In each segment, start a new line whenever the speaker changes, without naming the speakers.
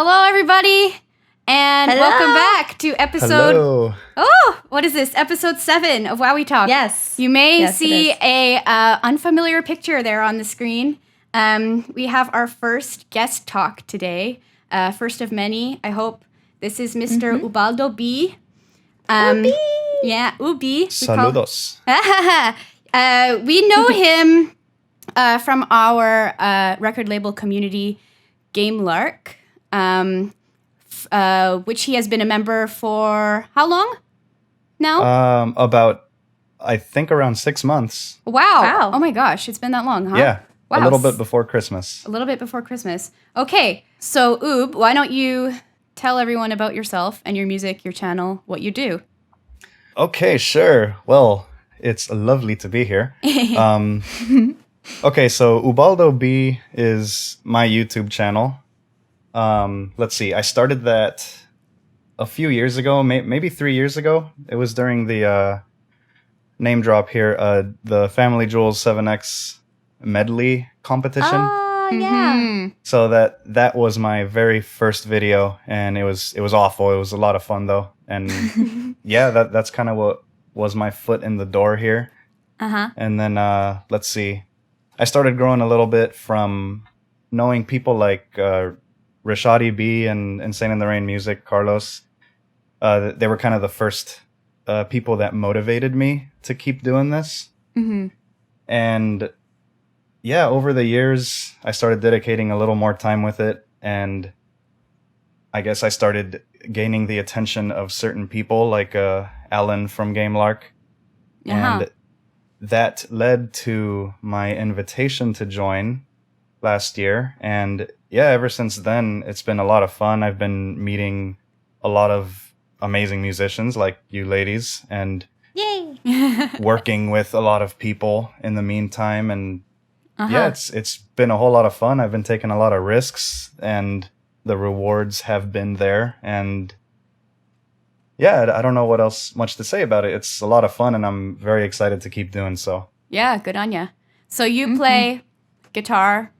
Hello, everybody, and welcome back to episode...
Hello.
Oh, what is this? Episode 7 of WowieTalk.
Yes.
You may see a unfamiliar picture there on the screen. We have our first guest talk today. First of many, I hope. This is Mr. Ubaldo B.
Ubi.
Yeah, Ubi.
Saludos.
We know him from our record label community, GameLark, which he has been a member for how long now?
About, I think, around 6 months.
Wow. Oh my gosh, it's been that long, huh?
Yeah,
wow.
A little bit before Christmas.
A little bit before Christmas. Okay, so Ub, why don't you tell everyone about yourself and your music, your channel, what you do?
Okay, sure. Well, it's lovely to be here. Okay, so Ubaldo B is my YouTube channel. Let's see, I started that a few years ago, maybe 3 years ago. It was during the name drop here, the Family Jewels 7X medley competition.
Oh, yeah.
So that was my very first video, and it was awful. It was a lot of fun though, and yeah, that's kind of what was my foot in the door here. And then let's see, I started growing a little bit from knowing people like Rashadi B and insaneintherainmusic, Carlos. They were kind of the first people that motivated me to keep doing this. And yeah, over the years, I started dedicating a little more time with it, and I guess I started gaining the attention of certain people like Alan from GameLark. And that led to my invitation to join last year. And yeah, ever since then, it's been a lot of fun. I've been meeting a lot of amazing musicians like you ladies, and working with a lot of people in the meantime. And yeah, it's been a whole lot of fun. I've been taking a lot of risks, and the rewards have been there. And yeah, I don't know what else much to say about it. It's a lot of fun, and I'm very excited to keep doing so.
Yeah, good on ya. So you play guitar,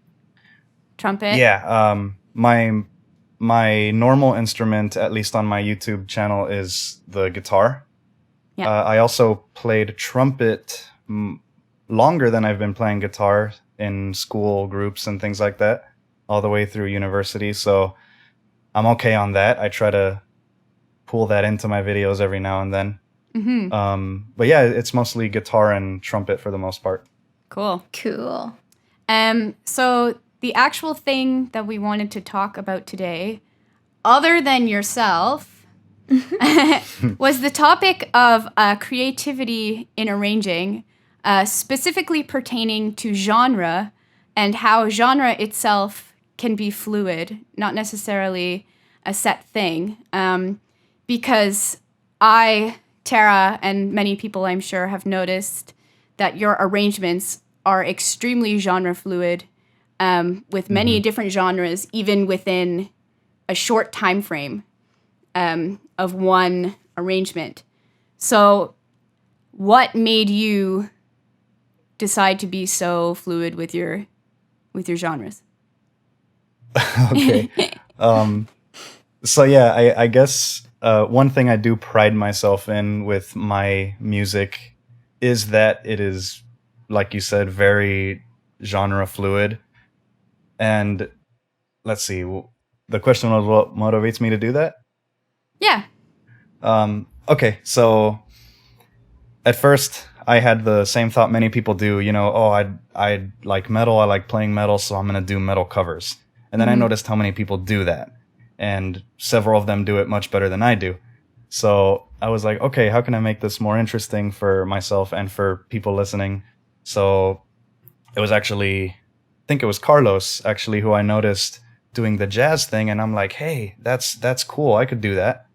trumpet?
Yeah, my normal instrument, at least on my YouTube channel, is the guitar.
Yeah.
I also played trumpet longer than I've been playing guitar in school groups and things like that, all the way through university. So I'm okay on that. I try to pull that into my videos every now and then. But yeah, it's mostly guitar and trumpet for the most part.
Cool. So the actual thing that we wanted to talk about today, other than yourself, was the topic of creativity in arranging, specifically pertaining to genre and how genre itself can be fluid, not necessarily a set thing. Because Tara, and many people I'm sure have noticed that your arrangements are extremely genre fluid, with many different genres, even within a short time frame of one arrangement. So what made you decide to be so fluid with your genres?
Okay. So yeah, I guess one thing I do pride myself in with my music is that it is, like you said, very genre fluid. And let's see, the question was what motivates me to do that?
Yeah.
Okay, so at first I had the same thought many people do, I like metal, I like playing metal, so I'm going to do metal covers. And then I noticed how many people do that. And several of them do it much better than I do. So I was like, okay, how can I make this more interesting for myself and for people listening? So it was actually, I think it was Carlos, actually, who I noticed doing the jazz thing. And I'm like, hey, that's cool. I could do that.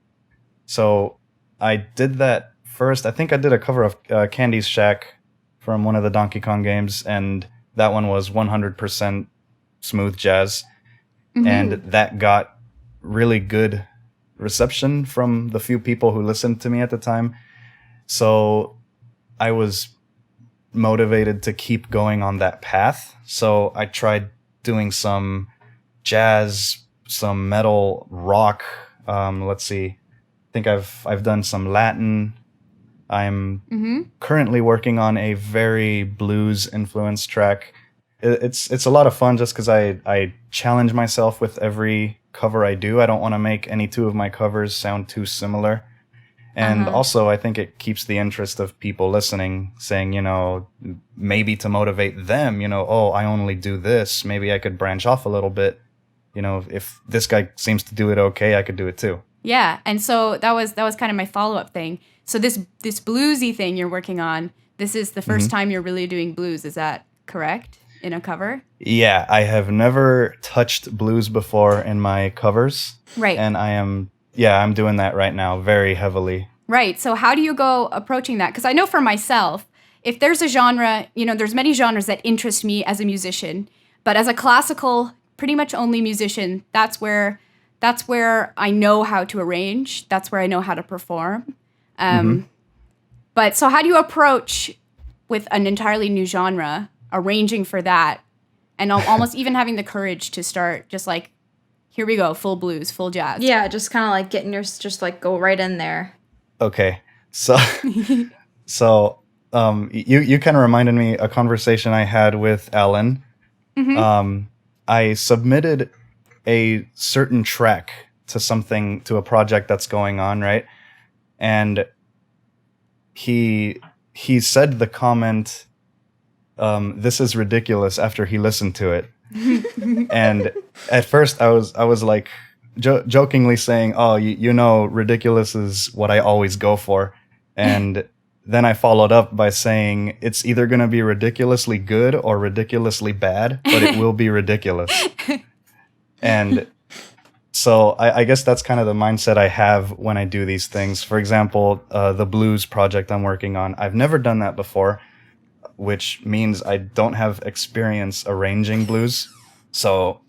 So I did that first. I think I did a cover of Candy's Shack from one of the Donkey Kong games. And that one was 100% smooth jazz. And that got really good reception from the few people who listened to me at the time. So I was motivated to keep going on that path. So I tried doing some jazz some metal rock. Let's see. I think I've done some Latin. I'm currently working on a very blues influenced track. It's a lot of fun just because I challenge myself with every cover I do. I don't want to make any two of my covers sound too similar. And also, I think it keeps the interest of people listening, saying, maybe to motivate them, oh, I only do this. Maybe I could branch off a little bit. If this guy seems to do it okay, I could do it too.
Yeah, and so that was kind of my follow-up thing. So this bluesy thing you're working on, this is the first time you're really doing blues. Is that correct? In a cover?
Yeah, I have never touched blues before in my covers.
Right.
And I'm doing that right now very heavily.
Right. So how do you go approaching that? Because I know for myself, if there's a genre, there's many genres that interest me as a musician, but as a classical, pretty much only musician, that's where I know how to arrange. That's where I know how to perform. But so how do you approach with an entirely new genre, arranging for that, and almost even having the courage to start just like, here we go, full blues, full jazz.
Yeah, just kind of like getting just like go right in there.
Okay. So, you kind of reminded me a conversation I had with Alan. I submitted a certain track to a project that's going on, right? And he said the comment, this is ridiculous, after he listened to it. And at first I was like jokingly saying, oh, ridiculous is what I always go for. And then I followed up by saying it's either going to be ridiculously good or ridiculously bad, but it will be ridiculous. And so I guess that's kind of the mindset I have when I do these things. For example, the blues project I'm working on, I've never done that before, which means I don't have experience arranging blues. So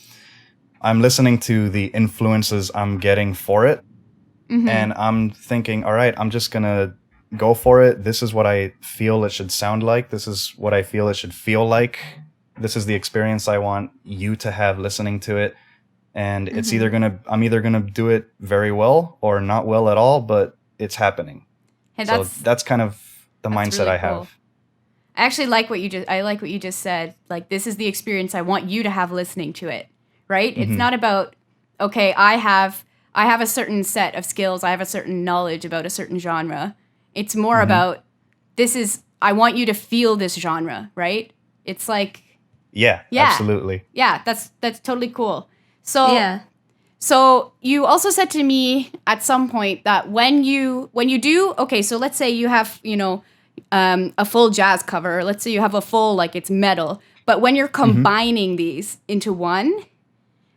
I'm listening to the influences I'm getting for it. And I'm thinking, all right, I'm just going to go for it. This is what I feel it should sound like. This is what I feel it should feel like. This is the experience I want you to have listening to it. And it's I'm either going to do it very well or not well at all, but it's happening. Hey, that's kind of the mindset really I have. Cool.
I actually like what you just said. Like, this is the experience I want you to have listening to it, right? It's not about, okay, I have a certain set of skills. I have a certain knowledge about a certain genre. It's more about, I want you to feel this genre, right? It's like...
Yeah, absolutely.
Yeah, that's totally cool. So you also said to me at some point that when you do, okay, so let's say you have, a full jazz cover, let's say you have a full, like, it's metal, but when you're combining these into one,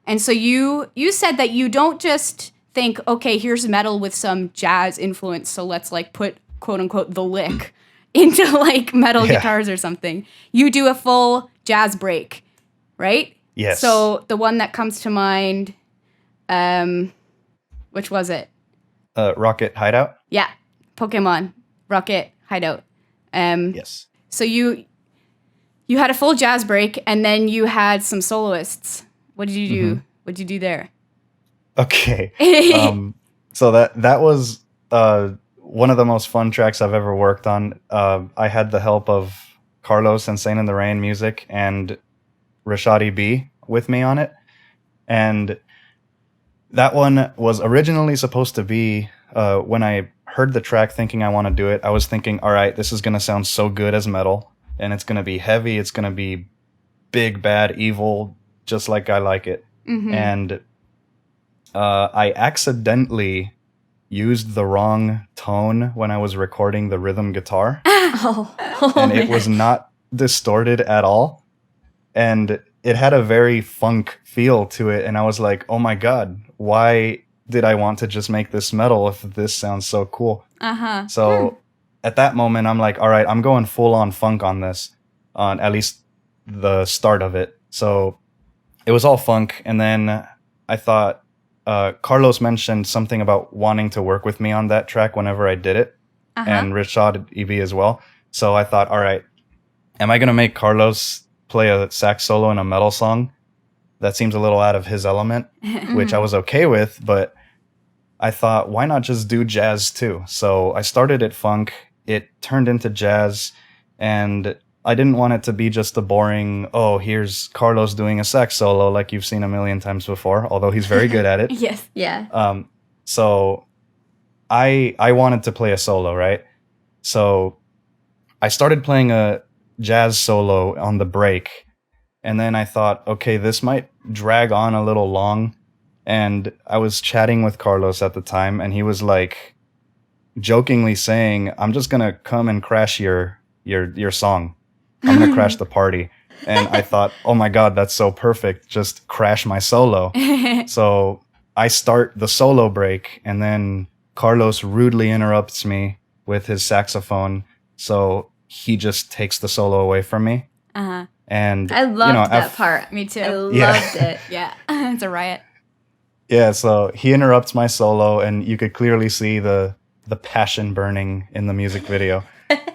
and so you said that you don't just think, okay, here's metal with some jazz influence, so let's like put quote unquote the lick into like metal guitars or something. You do a full jazz break, right?
Yes.
So the one that comes to mind, which was it?
Rocket Hideout?
Yeah. Pokemon Rocket Hideout.
Yes.
So you had a full jazz break and then you had some soloists. What did you do? What did you do there?
Okay. So that was one of the most fun tracks I've ever worked on. I had the help of Carlos, insaneintherainmusic, and Rashad EB with me on it. And that one was originally supposed to be, when I heard the track thinking I want to do it, I was thinking, all right, this is going to sound so good as metal, and it's going to be heavy, it's going to be big, bad, evil, just like I like it. And I accidentally used the wrong tone when I was recording the rhythm guitar. And it was not distorted at all. And it had a very funk feel to it. And I was like, oh my God, why did I want to just make this metal if this sounds so cool? So at that moment, I'm like, all right, I'm going full on funk on this, on at least the start of it. So it was all funk. And then I thought, Carlos mentioned something about wanting to work with me on that track whenever I did it, and Rashad EB as well. So I thought, all right, am I going to make Carlos play a sax solo in a metal song? that seems a little out of his element, which I was okay with, but I thought, why not just do jazz too? So I started at funk, it turned into jazz, and I didn't want it to be just a boring, oh, here's Carlos doing a sax solo like you've seen a million times before, although he's very good at it.
Yes.
Yeah.
So I wanted to play a solo, right? So I started playing a jazz solo on the break, and then I thought, okay, this might drag on a little long. And I was chatting with Carlos at the time, and he was like jokingly saying, I'm just gonna come and crash your song. I'm gonna crash the party. And I thought, oh my God, that's so perfect. Just crash my solo. So I start the solo break, and then Carlos rudely interrupts me with his saxophone. So he just takes the solo away from me.
Uh-huh.
And
I loved that part.
Me too.
I loved it.
Yeah. It's a riot.
Yeah, so he interrupts my solo, and you could clearly see the passion burning in the music video.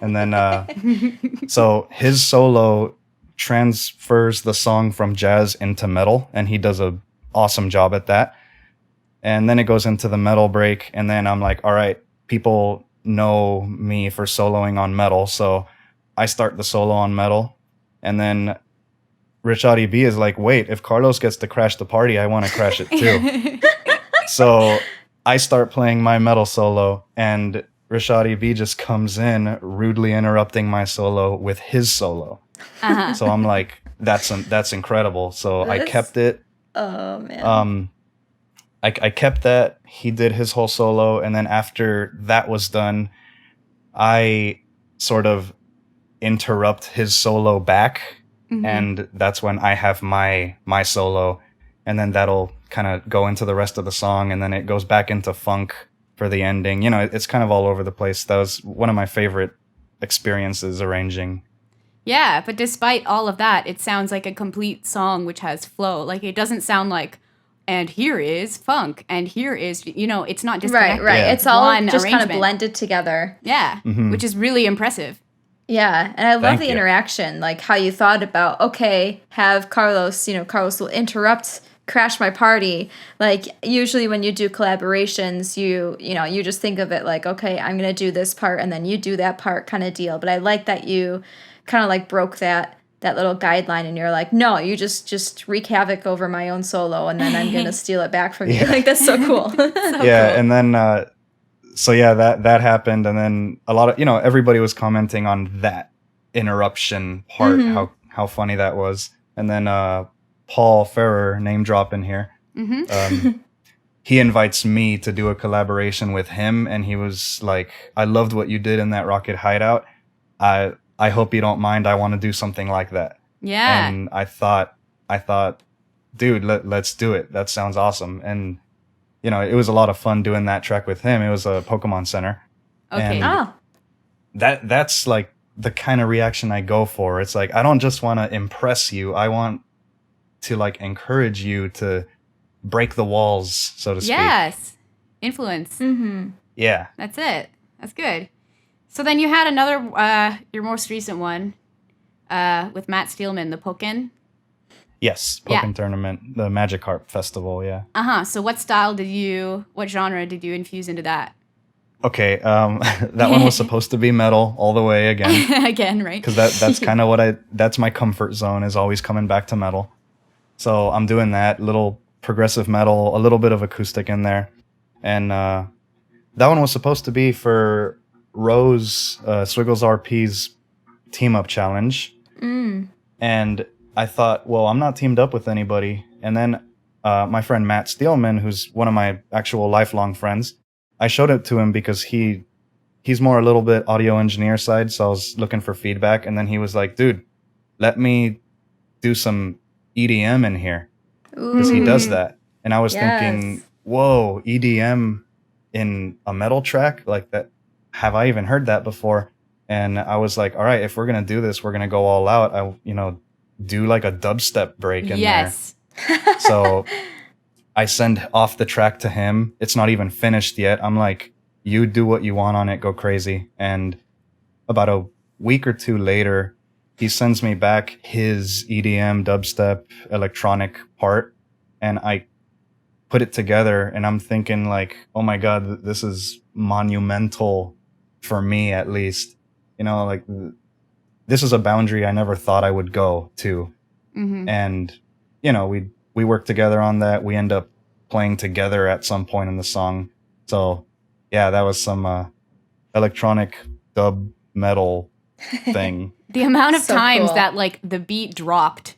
And then, so his solo transfers the song from jazz into metal, and he does a awesome job at that. And then it goes into the metal break, and then I'm like, all right, people know me for soloing on metal, so I start the solo on metal, and then Rashadi B is like, wait, if Carlos gets to crash the party, I want to crash it too. So I start playing my metal solo, and Rashadi B just comes in, rudely interrupting my solo with his solo.
Uh-huh.
So I'm like, that's incredible. So I kept it.
Oh man.
I kept that. He did his whole solo, and then after that was done, I sort of interrupt his solo back, and that's when I have my solo, and then that'll kind of go into the rest of the song, and then it goes back into funk for the ending. You know, it's kind of all over the place. That was one of my favorite experiences arranging.
Yeah, but despite all of that, it sounds like a complete song which has flow. Like, it doesn't sound like, and here is funk, and here is, you know, it's not disconnected.
Right.
Yeah.
It's all
One
just kind of
arrangement.
blended together.
Yeah, which is really impressive.
Yeah, and I love
Thank
the
you.
interaction, like how you thought about, okay, have Carlos, Carlos will interrupt, crash my party. Like, usually when you do collaborations, you just think of it like, okay, I'm going to do this part, and then you do that part kind of deal. But I like that you kind of like broke that little guideline, and you're like, no, you just wreak havoc over my own solo, and then I'm going to steal it back from you. Like, that's so cool.
Yeah, and then so yeah, that happened, and then a lot of everybody was commenting on that interruption part, how funny that was, and then Paul Ferrer, name drop in here, he invites me to do a collaboration with him, and he was like, I loved what you did in that Rocket Hideout. I hope you don't mind. I want to do something like that.
Yeah.
And I thought, dude, let's do it. That sounds awesome. And it was a lot of fun doing that track with him. It was a Pokemon Center.
Okay.
And that's like the kind of reaction I go for. It's like, I don't just want to impress you. I want to like encourage you to break the walls, so to speak.
Yes. Influence.
Yeah.
That's it. That's good. So then you had another, your most recent one, with Matt Steelman, the Pokken.
Yes, Pokken Tournament, the Magikarp Festival, yeah.
So what genre did you infuse into that?
Okay, that one was supposed to be metal all the way again.
Again, right?
Because that's kind of that's my comfort zone, is always coming back to metal. So I'm doing that, little progressive metal, a little bit of acoustic in there. And that one was supposed to be for Rose, SwigglesRP's team up challenge. And I thought, well, I'm not teamed up with anybody. And then my friend Matt Steelman, who's one of my actual lifelong friends, I showed it to him because he's more a little bit audio engineer side, so I was looking for feedback. And then he was like, dude, let me do some EDM in here, because he does that. And I was thinking, whoa, EDM in a metal track? Like that? Have I even heard that before? And I was like, all right, if we're going to do this, we're going to go all out. Do like a dubstep break in there. So I send off the track to him. It's not even finished yet. I'm like, you do what you want on it, go crazy. And about a week or two later, he sends me back his EDM, dubstep, electronic part, and I put it together, and I'm thinking like, oh my God, this is monumental for me, at least. You know, like this is a boundary I never thought I would go to. And, you know, we worked together on that. We end up playing together at some point in the song. So yeah, that was some electronic dub metal thing.
The amount of
So
times
cool.
that like the beat dropped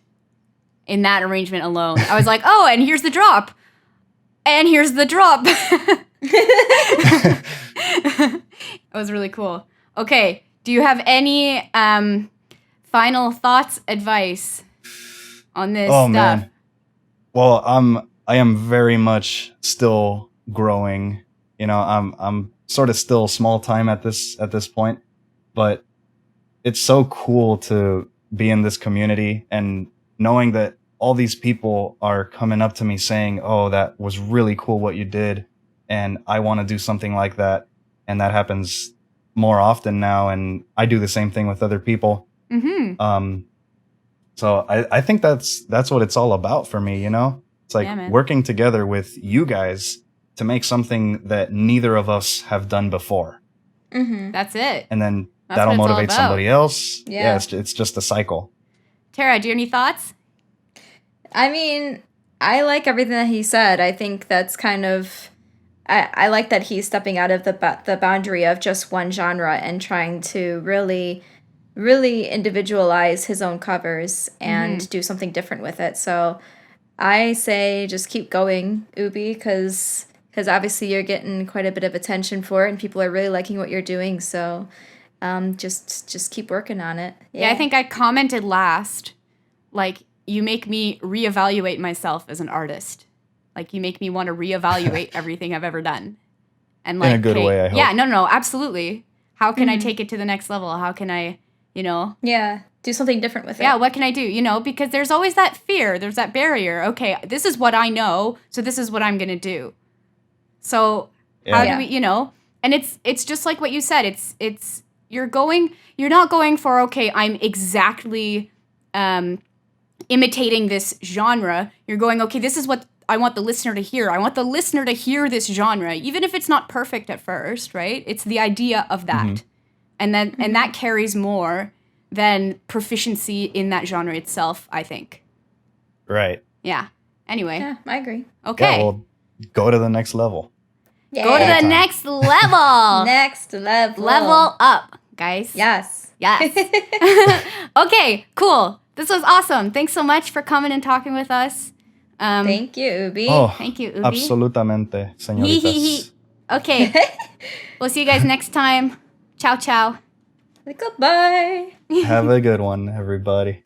in that arrangement alone, I was like, oh, and here's the drop. And here's the drop. It was really cool. Okay, do you have any final thoughts, advice on this stuff?
Man. Well, I am very much still growing. You know, I'm sort of still small time at this point, but it's so cool to be in this community and knowing that all these people are coming up to me saying, "Oh, that was really cool what you did, and I want to do something like that." And that happens more often now, and I do the same thing with other people. So I think that's what it's all about for me, you know? It's like working together with you guys to make something that neither of us have done before.
That's it.
And then that'll motivate somebody else.
Yeah.
It's just a cycle.
Tara, do you have any thoughts?
I mean, I like everything that he said. I think that's kind of... I like that he's stepping out of the boundary of just one genre and trying to really, really individualize his own covers and do something different with it. So I say just keep going, Ubi, because obviously you're getting quite a bit of attention for it and people are really liking what you're doing. So just keep working on it.
Yeah, I think I commented last, like, you make me reevaluate myself as an artist. Like, you make me want to reevaluate everything I've ever done. And like,
in a good way, I hope.
Yeah, no, absolutely. How can I take it to the next level? How can I, you know?
Yeah, do something different with it.
Yeah, what can I do? You know, because there's always that fear. There's that barrier. Okay, this is what I know, so this is what I'm going to do. So how do we, you know? And it's just like what you said. It's you're not going for, okay, I'm exactly imitating this genre. You're going, okay, this is what I want the listener to hear. I want the listener to hear this genre, even if it's not perfect at first, right? It's the idea of that. And then and that carries more than proficiency in that genre itself, I think.
Right.
Yeah. Anyway.
Yeah, I agree.
Okay.
Yeah, well, go to the next level.
Yeah.
Go to the next level.
Next level.
Level up, guys.
Yes.
Yes. Okay, cool. This was awesome. Thanks so much for coming and talking with us.
Thank you, Ubi.
Oh,
thank you, Ubi.
Absolutamente, señoritas.
Okay. We'll see you guys next time. Ciao, ciao.
Goodbye.
Have a good one, everybody.